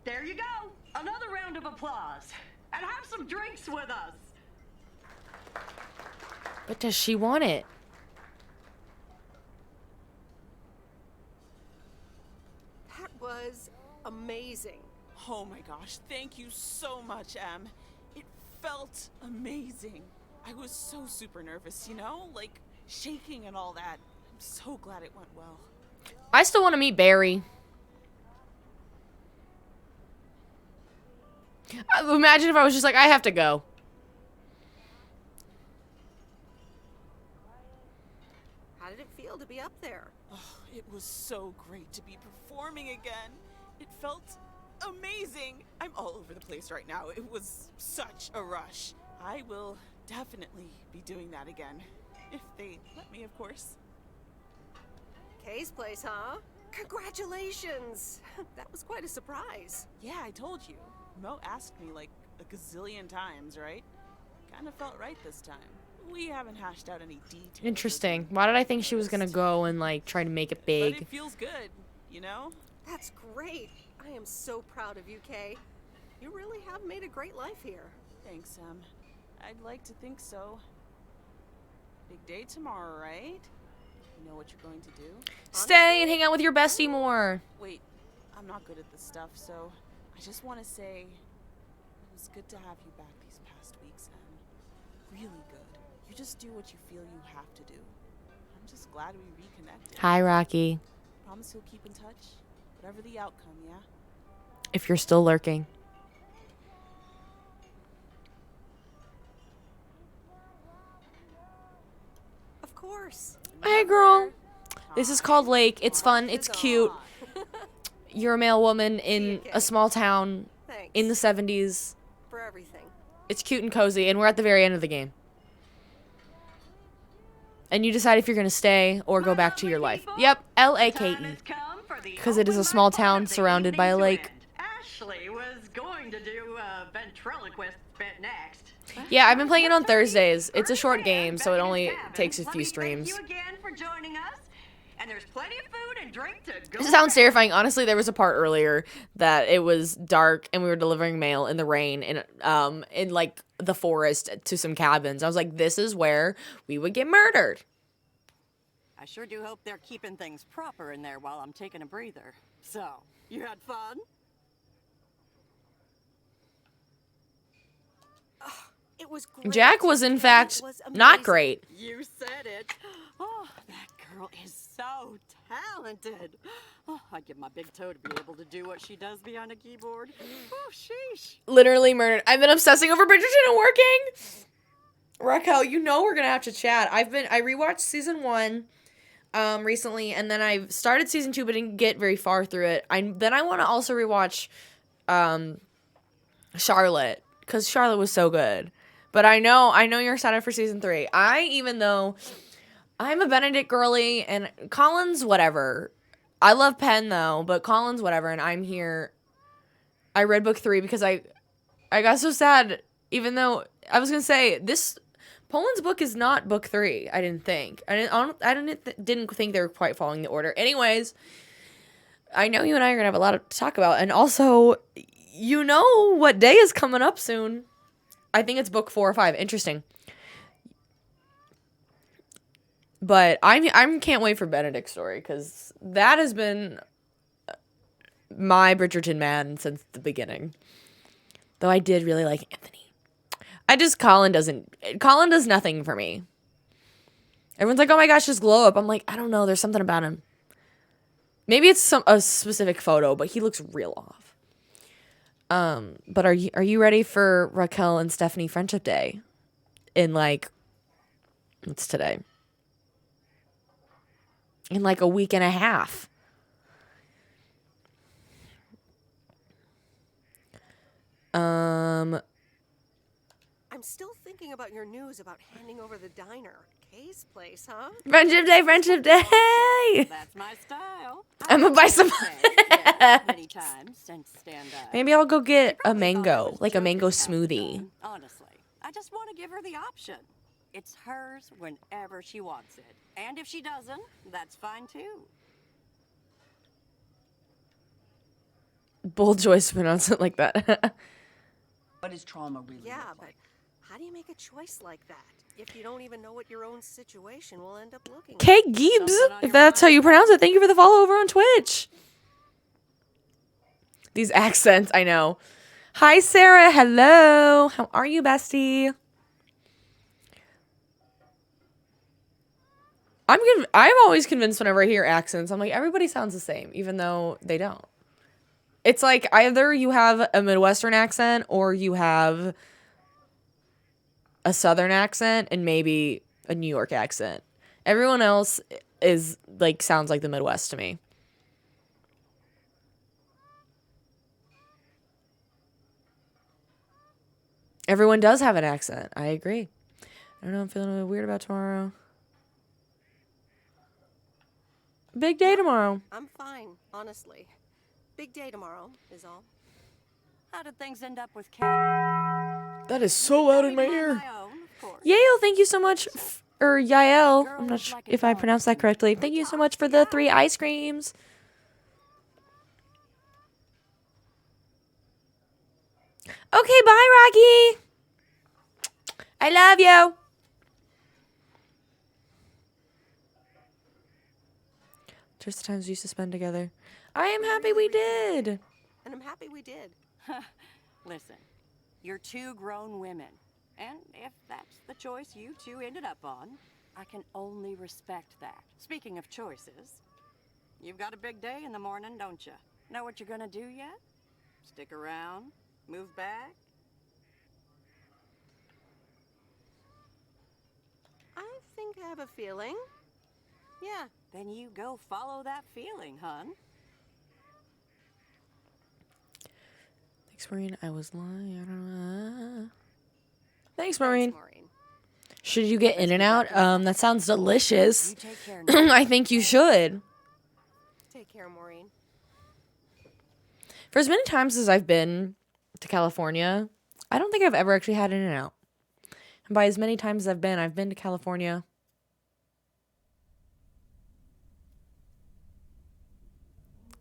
there you go. Another round of applause. And have some drinks with us. But does she want it? That was amazing. Oh my gosh, thank you so much, Em. It felt amazing. I was so super nervous, you know? Like, shaking and all that. I'm so glad it went well. I still want to meet Barry. Imagine if I was just like, I have to go. How did it feel to be up there? Oh, It was so great to be performing again. It felt amazing. I'm all over the place right now. It was such a rush. I will definitely be doing that again. If they let me, of course. Kay's place, huh? Congratulations! That was quite a surprise. Yeah, I told you. Mo asked me like a gazillion times, right? Kinda felt right this time. We haven't hashed out any details. Interesting. Why did I think she was gonna go and like try to make it big? But it feels good, you know? That's great. I am so proud of you, Kay. You really have made a great life here. Thanks, Sam. I'd like to think so. Big day tomorrow, right? You know what you're going to do? Stay and hang out with your bestie more. Wait, I'm not good at this stuff, so I just want to say it was good to have you back these past weeks, Em. Really good. You just do what you feel you have to do. I'm just glad we reconnected. Hi, Rocky. Promise you'll keep in touch, whatever the outcome, yeah? If you're still lurking. Of course. Hey, girl. This is called Lake. It's fun. It's cute. You're a male woman in a small town in the 70s. For everything. It's cute and cozy, and we're at the very end of the game. And you decide if you're going to stay or go back to your life. Yep, L-A-K-E. Because it is a small town surrounded by a lake. Ashley was going to do a ventriloquist bit next. Yeah, I've been playing it on Thursdays. It's a short game, so it only takes a few streams. Thank you again for joining us. And there's plenty of food and drink to go. It sounds terrifying. Honestly, there was a part earlier that it was dark and we were delivering mail in the rain in like the forest to some cabins. I was like, this is where we would get murdered. I sure do hope they're keeping things proper in there while I'm taking a breather. So, you had fun? It was great. Jack was, in fact, not great. You said it. Oh, that girl is so talented. Oh, I'd give my big toe to be able to do what she does behind a keyboard. Oh, sheesh. Literally murdered. I've been obsessing over Bridgerton and working. Raquel, you know we're gonna have to chat. I rewatched season 1 recently, and then I started season 2 but didn't get very far through it. Then I want to also rewatch Charlotte, because Charlotte was so good. But I know you're excited for season 3. Even though I'm a Benedict girly and Colin's whatever. I love Penn though, but Colin's whatever, and I'm here. I read book 3 because I got so sad, even though I was gonna say this Poland's book is not book 3. I didn't think. I didn't think they were quite following the order. Anyways, I know you and I are gonna have a lot to talk about, and also, you know what day is coming up soon. I think it's book 4 or 5. Interesting. But I can't wait for Benedict's story, because that has been my Bridgerton man since the beginning. Though I did really like Anthony. Colin does nothing for me. Everyone's like, oh my gosh, just glow up. I'm like, I don't know, there's something about him. Maybe it's a specific photo, but he looks real off. But are you ready for Raquel and Stephanie Friendship Day? In what's today? In like a week and a half. I'm still thinking about your news about handing over the diner. Kay's place, huh? Friendship Day, Friendship Day! That's my style. I'm gonna buy some. Many times and stand up. Maybe I'll go get a mango, like a mango smoothie. Honestly, I just want to give her the option. It's hers whenever she wants it. And if she doesn't, that's fine too. Bold choice to pronounce it like that. What is trauma really? Yeah, but how do you make a choice like that if you don't even know what your own situation will end up looking like? Kate Gibbs, if that's how you pronounce it. Thank you for the follow over on Twitch. These accents, I know. Hi, Sarah. Hello. How are you, bestie? I'm always convinced whenever I hear accents, I'm like, everybody sounds the same, even though they don't. It's like either you have a Midwestern accent or you have a Southern accent and maybe a New York accent. Everyone else, is like sounds like the Midwest to me. Everyone does have an accent. I agree. I don't know, I'm feeling a little weird about tomorrow. Big day tomorrow. I'm fine, honestly. Big day tomorrow is all. How did things end up with Kat? That is so loud in my ear. Yael, thank you so much. Or Yael. I'm not sure if I pronounced that correctly. Thank you so much for the 3 ice creams. Okay, bye, Rocky. I love you. Just the times we used to spend together. I am happy we did. And I'm happy we did. Listen, you're 2 grown women. And if that's the choice you 2 ended up on, I can only respect that. Speaking of choices, you've got a big day in the morning, don't you? Know what you're gonna do yet? Stick around? Move back? I think I have a feeling. Yeah. Then you go follow that feeling, hun. Thanks, Maureen. I was lying. Thanks, Maureen. Should you get In and Out? That sounds delicious. I think you should. Take care, Maureen. For as many times as I've been to California, I don't think I've ever actually had In and Out. And by as many times as I've been to California.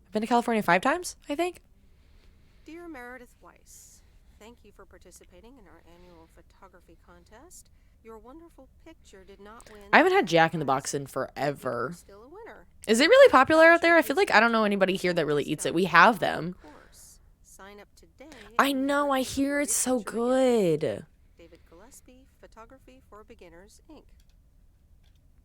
I've been to California 5 times, I think. Dear Meredith Weiss, thank you for participating in our annual photography contest. Your wonderful picture did not win. I haven't had Jack in the Box in forever. Still a winner. Is it really popular out there? I feel like I don't know anybody here that really eats it. We have them. Sign up today. I know, I hear it's so good. David Gillespie, Photography for Beginners, Inc.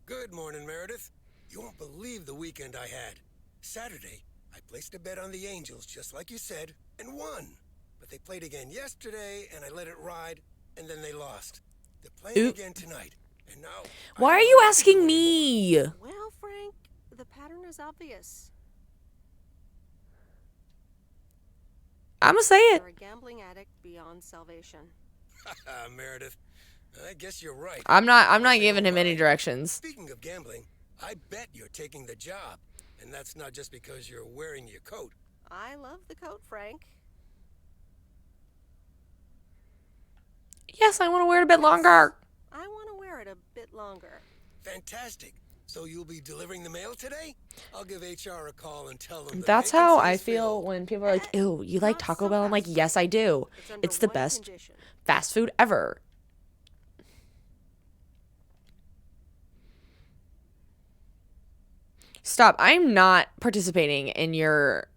Good morning, Meredith. You won't believe the weekend I had. Saturday, I placed a bet on the Angels, just like you said, and won. But they played again yesterday, and I let it ride, and then they lost. They're playing again tonight, and now... Why are you asking me? Well, Frank, the pattern is obvious. I'm gonna say it. You're a gambling addict beyond salvation. Meredith, I guess you're right. I'm not giving him any directions. Speaking of gambling, I bet you're taking the job. And that's not just because you're wearing your coat. I love the coat, Frank. Yes, I want to wear it a bit longer. I want to wear it a bit longer. Fantastic. So you'll be delivering the mail today? I'll give HR a call and tell them. That's how I feel when people are like, ew, you like Taco Bell? I'm like, yes, I do. It's the best fast food ever. Stop. I'm not participating in your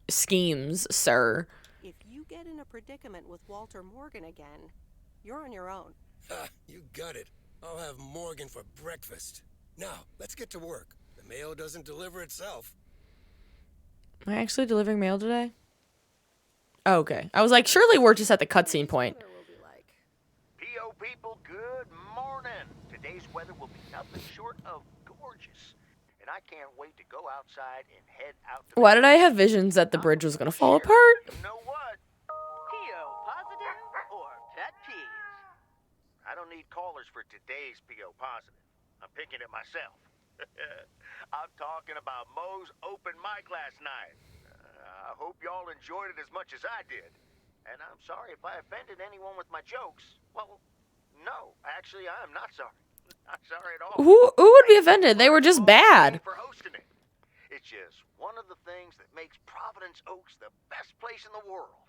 schemes, sir. If you get in a predicament with Walter Morgan again, you're on your own. You got it. I'll have Morgan for breakfast. Now, let's get to work. The mail doesn't deliver itself. Am I actually delivering mail today? Oh, okay. I was like, surely we're just at the cutscene point. P.O. people, good morning. Today's weather will be nothing short of gorgeous. And I can't wait to go outside and head out to Why did I have visions that the bridge was going to fall apart? You know what? P.O. positive or pet peeves? I don't need callers for today's P.O. positive. I'm picking it myself. I'm talking about Moe's open mic last night. I hope y'all enjoyed it as much as I did. And I'm sorry if I offended anyone with my jokes. Well, no, actually, I am not sorry. Not sorry at all. Who would be offended? They were just bad. For hosting it. It's just one of the things that makes Providence Oaks the best place in the world.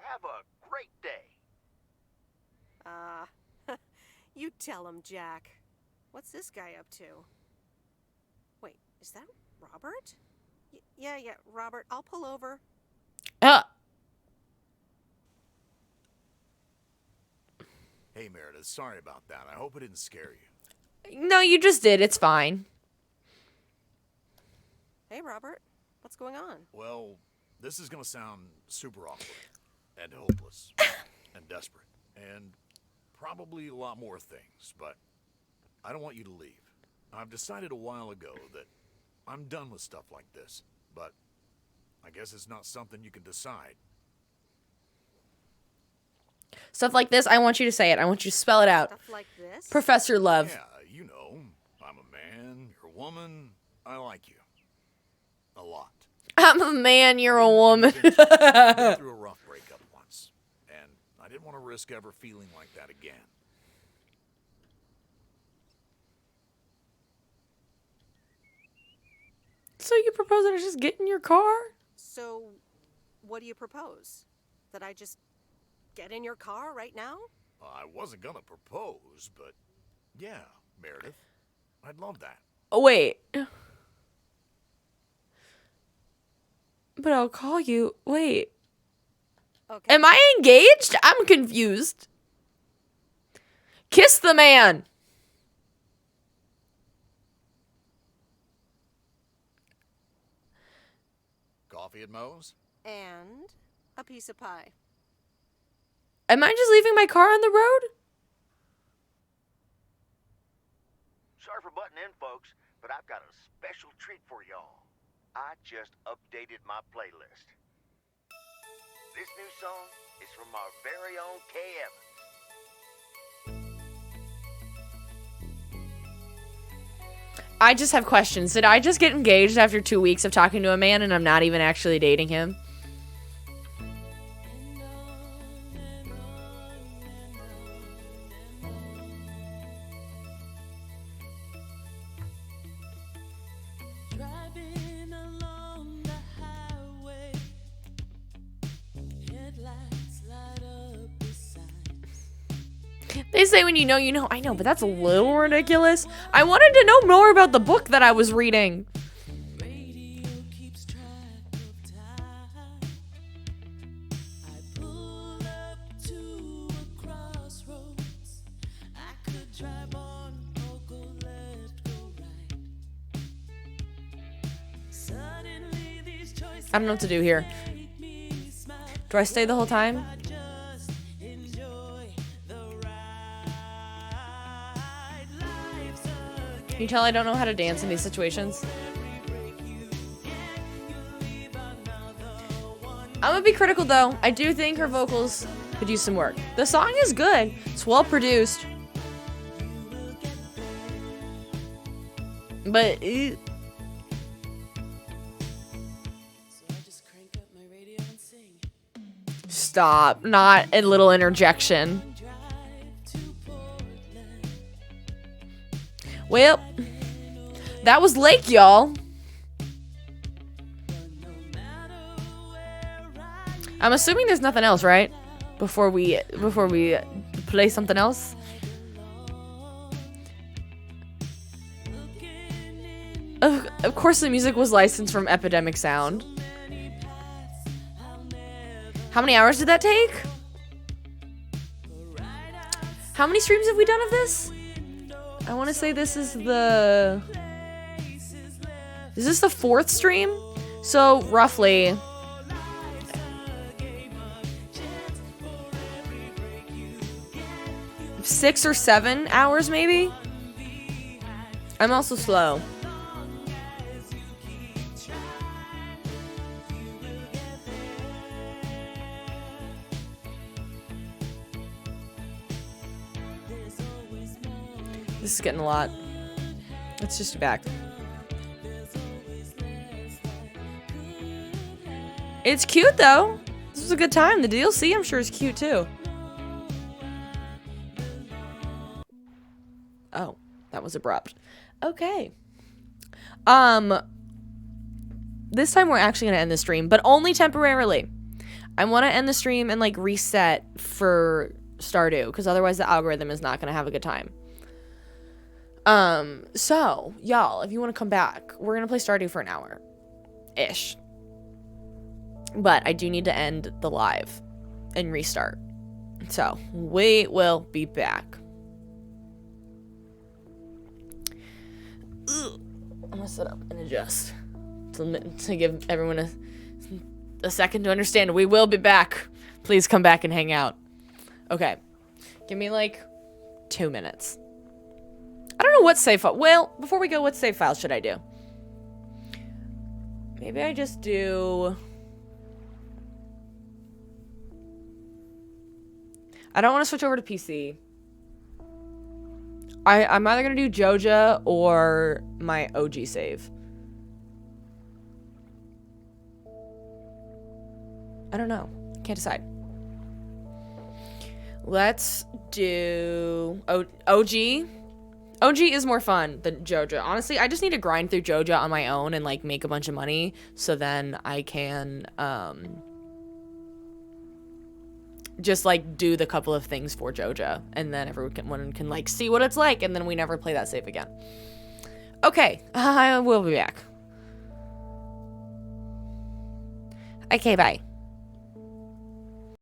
Have a great day. You tell him, Jack. What's this guy up to? Wait, is that Robert? Yeah, Robert, I'll pull over. Hey, Meredith, sorry about that. I hope it didn't scare you. No, you just did. It's fine. Hey, Robert, what's going on? Well, this is going to sound super awkward and hopeless and desperate and probably a lot more things, but I don't want you to leave. I've decided a while ago that I'm done with stuff like this, but I guess it's not something you can decide. Stuff like this, I want you to say it. I want you to spell it out. Stuff like this? Professor Love. Yeah, you know, I'm a man, you're a woman, I like you. A lot. I'm a man, you're a woman. I've been through a rough breakup once, and I didn't want to risk ever feeling like that again. So you propose that I just get in your car? So, what do you propose? That I just get in your car right now? I wasn't gonna propose, but yeah, Meredith, I'd love that. Oh, wait. But I'll call you. Wait. Okay. Am I engaged? I'm confused. Kiss the man. Coffee at Moe's? And a piece of pie. Am I just leaving my car on the road? Sorry for butting in, folks, but I've got a special treat for y'all. I just updated my playlist. This new song is from our very own Kay Evans. I just have questions. Did I just get engaged after 2 weeks of talking to a man and I'm not even actually dating him? Driving along the highway, headlights light up the signs. They say when you know, you know. I know, but that's a little ridiculous. I wanted to know more about the book that I was reading. Radio keeps track of time. I pulled up to a crossroads. I could drive on or go left, go right. Suddenly these choices I don't know what to do here. make me smile. Do I stay the whole time? I just enjoy the ride. Life's a Can you tell I don't know how to dance in these situations? I'm gonna be critical though. I do think her vocals could use some work. The song is good. It's well produced. But stop. Not a little interjection. Well, that was Lake, y'all. I'm assuming there's nothing else, right? Before we play something else. Of course, the music was licensed from Epidemic Sound. How many hours did that take? How many streams have we done of this? I want to say this is the... Is this the 4th stream? So, roughly... 6 or 7 hours, maybe? I'm also slow. This is getting a lot. Let's just do back. It's cute though. This was a good time. The DLC I'm sure is cute too. Oh, that was abrupt. Okay. This time we're actually gonna end the stream, but only temporarily. I want to end the stream and like reset for Stardew, because otherwise the algorithm is not gonna have a good time. So, y'all, if you want to come back, we're gonna play Stardew for an hour-ish. But I do need to end the live and restart. So, we will be back. Ugh. I'm gonna sit up and adjust to give everyone a second to understand. We will be back. Please come back and hang out. Okay. Give me like 2 minutes. I don't know what save file. Well, before we go, what save file should I do? Maybe I just do... I don't want to switch over to PC. I'm either going to do Joja or my OG save. I don't know. Can't decide. Let's do OG. OG is more fun than Joja. Honestly, I just need to grind through Joja on my own and like make a bunch of money so then I can just like do the couple of things for Joja and then everyone can like see what it's like and then we never play that save again. Okay, I will be back. Okay, bye.